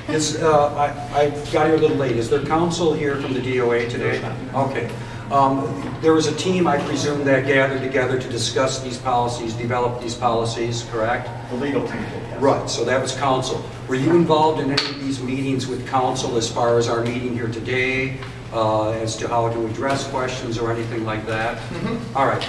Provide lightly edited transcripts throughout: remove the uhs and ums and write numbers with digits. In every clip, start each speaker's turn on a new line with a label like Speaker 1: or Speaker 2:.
Speaker 1: I got here a little late. Is there counsel here from the DOA today? Okay. There was a team, I presume, that gathered together to discuss these policies, develop these policies, correct?
Speaker 2: The legal team. Yes.
Speaker 1: Right, so that was counsel. Were you involved in any of these meetings with counsel as far as our meeting here today, as to how to address questions or anything like that?
Speaker 2: Mm-hmm.
Speaker 1: All right.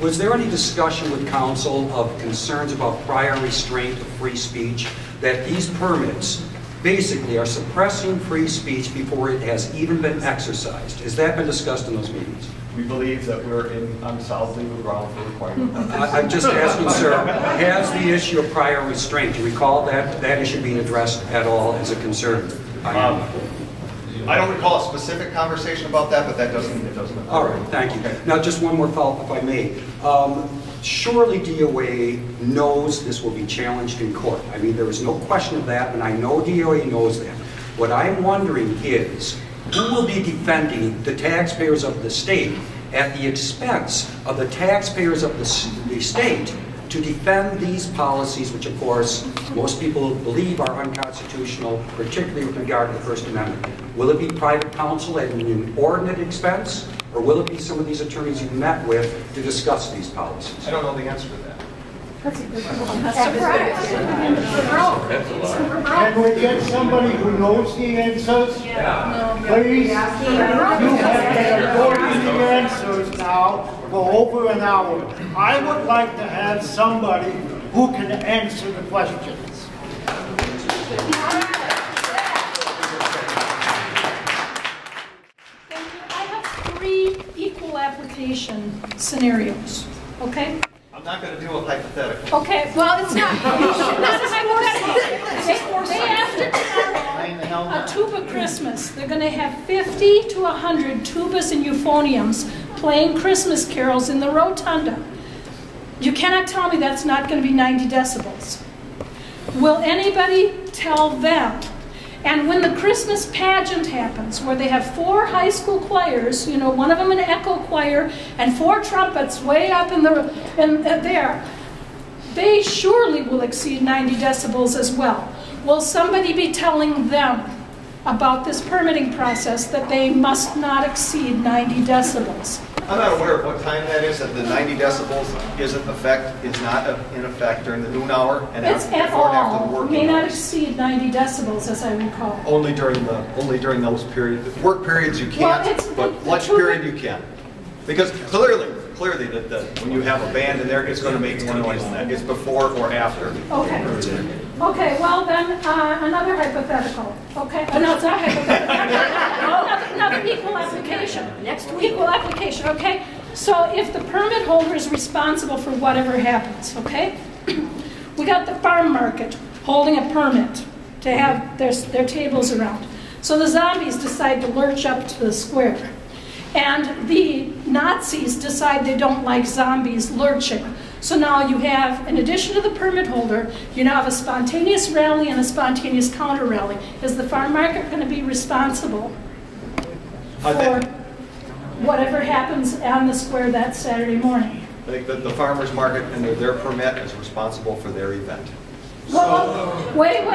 Speaker 1: Was there any discussion with counsel of concerns about prior restraint of free speech, that these permits basically are suppressing free speech before it has even been exercised? Has that been discussed in those meetings?
Speaker 2: We believe that we're on solid legal ground for requirement.
Speaker 1: I'm just asking, sir, has the issue of prior restraint, do you recall that issue being addressed at all as a concern?
Speaker 2: I don't recall a specific conversation about that, but that doesn't.
Speaker 1: All right, thank you. Okay. Now, just one more follow-up, if I may. Surely DOA knows this will be challenged in court. I mean, there is no question of that, and I know DOA knows that. What I'm wondering is, who will be defending the taxpayers of the state at the expense of the taxpayers of the state to defend these policies, which of course most people believe are unconstitutional, particularly with regard to the First Amendment? Will it be private counsel at an inordinate expense, or will it be some of these attorneys you met with to discuss these policies?
Speaker 2: I don't know the answer to that.
Speaker 3: That's a good one.
Speaker 4: Can we get somebody who knows the answers?
Speaker 3: Yeah.
Speaker 4: Please? You have been avoiding the answers now for over an hour. I would like to have somebody who can answer the questions.
Speaker 3: I have 3 equal application scenarios, okay?
Speaker 2: I'm not going to deal with hypotheticals.
Speaker 3: Okay, well, it's not. Not hypothetical. Day after tomorrow, a tuba Christmas. They're going to have 50 to 100 tubas and euphoniums playing Christmas carols in the rotunda. You cannot tell me that's not going to be 90 decibels. Will anybody tell them? And when the Christmas pageant happens, where they have 4 high school choirs, you know, one of them an echo choir, and 4 trumpets way up in there, they surely will exceed 90 decibels as well. Will somebody be telling them about this permitting process that they must not exceed 90 decibels?
Speaker 2: I'm not aware of what time that is, that the 90 decibels is not in effect during the noon hour and
Speaker 3: it's
Speaker 2: before
Speaker 3: at
Speaker 2: and after the
Speaker 3: all.
Speaker 2: working
Speaker 3: May not
Speaker 2: hours.
Speaker 3: exceed 90 decibels, as I recall.
Speaker 2: Only during those periods. Work periods you can't,
Speaker 3: Well,
Speaker 2: but lunch period you can. Because clearly that when you have a band in there, it's going to make more noise than that. It's before or after.
Speaker 3: Okay. Okay, well then, another hypothetical. Okay, no, it's not hypothetical. Another equal application. Next week. Equal application, okay? So if the permit holder is responsible for whatever happens, okay? We got the farm market holding a permit to have their tables around. So the zombies decide to lurch up to the square. And the Nazis decide they don't like zombies lurching. So now you have, in addition to the permit holder, you now have a spontaneous rally and a spontaneous counter rally. Is the farm market going to be responsible for whatever happens on the square that Saturday morning?
Speaker 2: I think that the farmer's market and their permit is responsible for their event.
Speaker 3: Well, wait, no.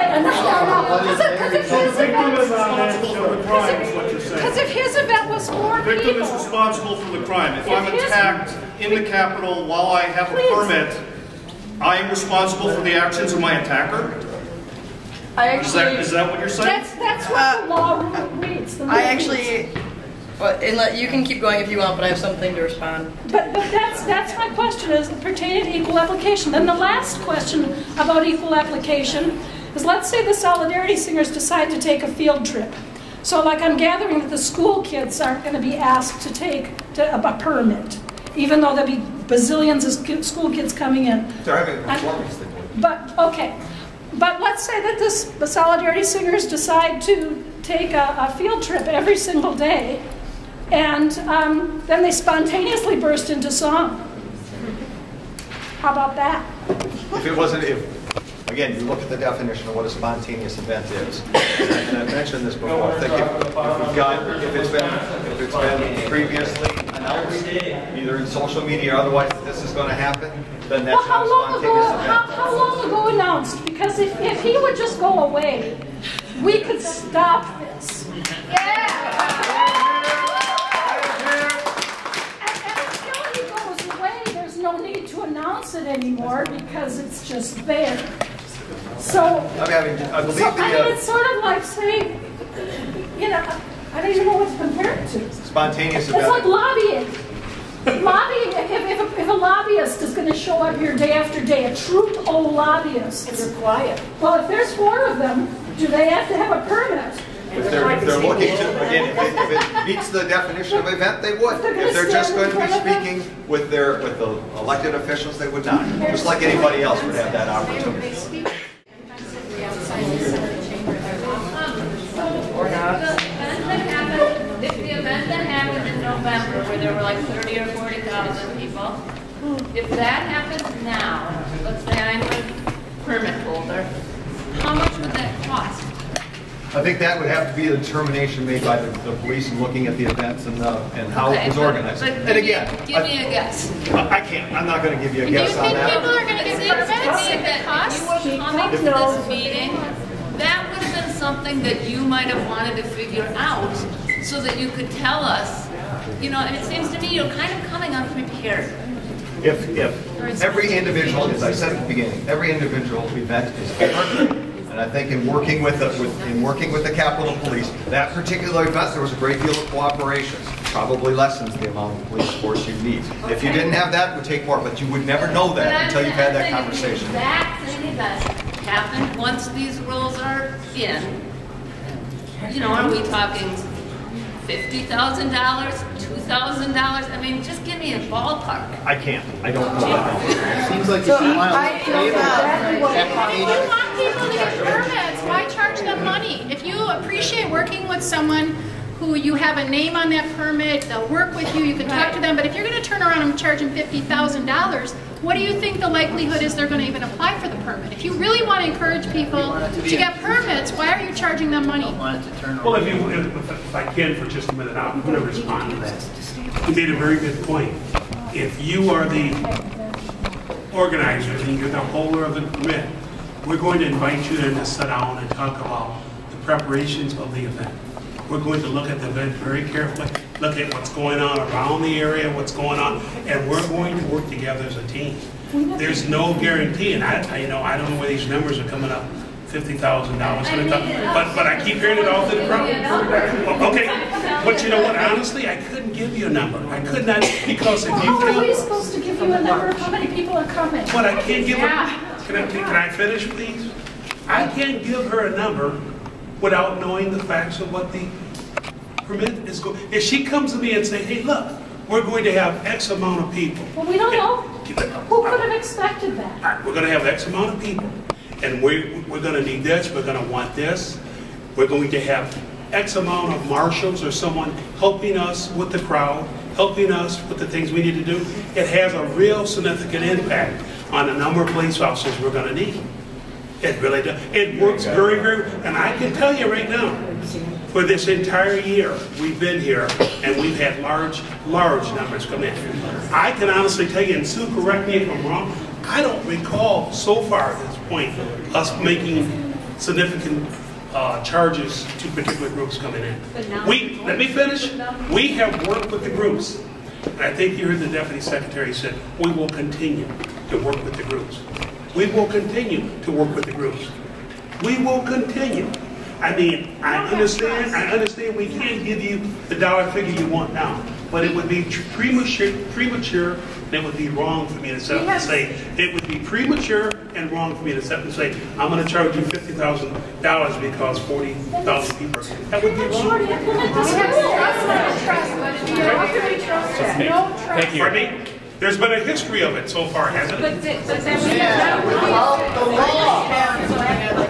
Speaker 3: Because if his event was 4
Speaker 5: The victim is
Speaker 3: people.
Speaker 5: responsible for the crime. If I'm attacked in the Capitol while I have a permit, I am responsible for the actions of my attacker? Is that what you're saying?
Speaker 3: That's what the law reads.
Speaker 6: You can keep going if you want, but I have something to respond.
Speaker 3: But that's my question, is pertaining to equal application. Then the last question about equal application is, let's say the Solidarity Singers decide to take a field trip. So like I'm gathering that the school kids aren't going to be asked to take a permit, even though there'll be bazillions of school kids coming in.
Speaker 2: They're having a performance thing.
Speaker 3: But, okay. But let's say that the Solidarity Singers decide to take a field trip every single day, and then they spontaneously burst into song. How about that?
Speaker 2: Again, you look at the definition of what a spontaneous event is. And I mentioned this before. I think if it's been previously announced, either in social media or otherwise, that this is going to happen, then that's not a spontaneous event.
Speaker 3: How long ago announced? Because if he would just go away, we could stop this. And until he goes away, there's no need to announce it anymore because it's just there. So,
Speaker 2: I believe
Speaker 3: it's sort of like saying, you know, I don't even know what to compare it to.
Speaker 2: spontaneous
Speaker 3: It's
Speaker 2: event.
Speaker 3: like lobbying. Lobbying, if a lobbyist is going to show up here day after day, a true old lobbyist.
Speaker 6: They're quiet.
Speaker 3: Well, if there's 4 of them, do they have to have a permit?
Speaker 2: If they're looking to, again, if it meets the definition of event, they would. If they're just going to be speaking with the elected officials, they would not. Just like anybody else would have that opportunity.
Speaker 6: Or not.
Speaker 7: If the event that happened in November, where there were like 30 or 40,000 people, if that happens now, let's say I'm a permit holder, how much would that cost?
Speaker 2: I think that would have to be a determination made by the police in looking at the events and how it was organized.
Speaker 7: And again, give me a guess.
Speaker 2: I can't. I'm not going to give you a
Speaker 7: Do
Speaker 2: guess
Speaker 7: you
Speaker 2: on
Speaker 7: think people
Speaker 2: that.
Speaker 7: are going to get permits? If you were coming to this meeting, that would have been something that you might have wanted to figure out so that you could tell us, you know, and it seems to me you're kind of coming unprepared.
Speaker 2: If every individual, as I said at the beginning, every individual event is different. And I think in working with the Capitol Police, that particular event, there was a great deal of cooperation. Probably lessens the amount of police force you need. If you didn't have that, it would take more, but you would never know that until you've had that conversation.
Speaker 7: The exact same event happened once these rules are in. You know, are we talking $50,000, $2,000? I mean, just give me a ballpark.
Speaker 2: I can't. I don't know.
Speaker 8: Seems like you should file a table
Speaker 9: If you
Speaker 8: application.
Speaker 9: want people to get permits, why charge them money? If you appreciate working with someone who you have a name on that permit, they'll work with you, you can talk to them, but if you're going to turn around and charge them $50,000, what do you think the likelihood is they're going to even apply for the permit? If you really want to encourage people to get permits, why are you charging them money?
Speaker 10: Well, if I can for just a minute, I'm going to respond to that. You made a very good point. If you are the organizers and you're the holder of the permit, we're going to invite you in to sit down and talk about the preparations of the event. We're going to look at the event very carefully, look at what's going on around the area, what's going on, and we're going to work together as a team. There's no guarantee, and I don't know where these numbers are coming up, $50,000, but I keep hearing it all through the crowd. Okay, but you know what? Honestly, I couldn't give you a number. I could not, because if you
Speaker 3: How are we supposed to give you a number of how many people are coming?
Speaker 10: but I can't give her. Can I finish, please? I can't give her a number without knowing the facts of what the permit is going. If she comes to me and say, "Hey, look, we're going to have X amount of people."
Speaker 3: Well, we don't know. Who could have expected that?
Speaker 10: We're going to have X amount of people, and we're going to need this. We're going to want this. We're going to have X amount of marshals or someone helping us with the crowd, helping us with the things we need to do. It has a real significant impact on the number of police officers we're going to need. It really does. It works very, very, and I can tell you right now, for this entire year we've been here, and we've had large numbers come in. I can honestly tell you, and Sue, correct me if I'm wrong, I don't recall so far at this point us making significant charges to particular groups coming in. Let me finish. We have worked with the groups. And I think you heard the Deputy Secretary said, we will continue to work with the groups. We will continue to work with the groups. We will continue. I mean, I understand we can't give you the dollar figure you want now, but it would be premature, and it would be wrong for me to sit up and say, it would be premature and wrong for me to sit up and say, I'm going to charge you $50,000 because 40,000 people. That would be wrong.
Speaker 3: Thank
Speaker 10: you. Pardon me? There's been a history of it so far, hasn't it?
Speaker 9: But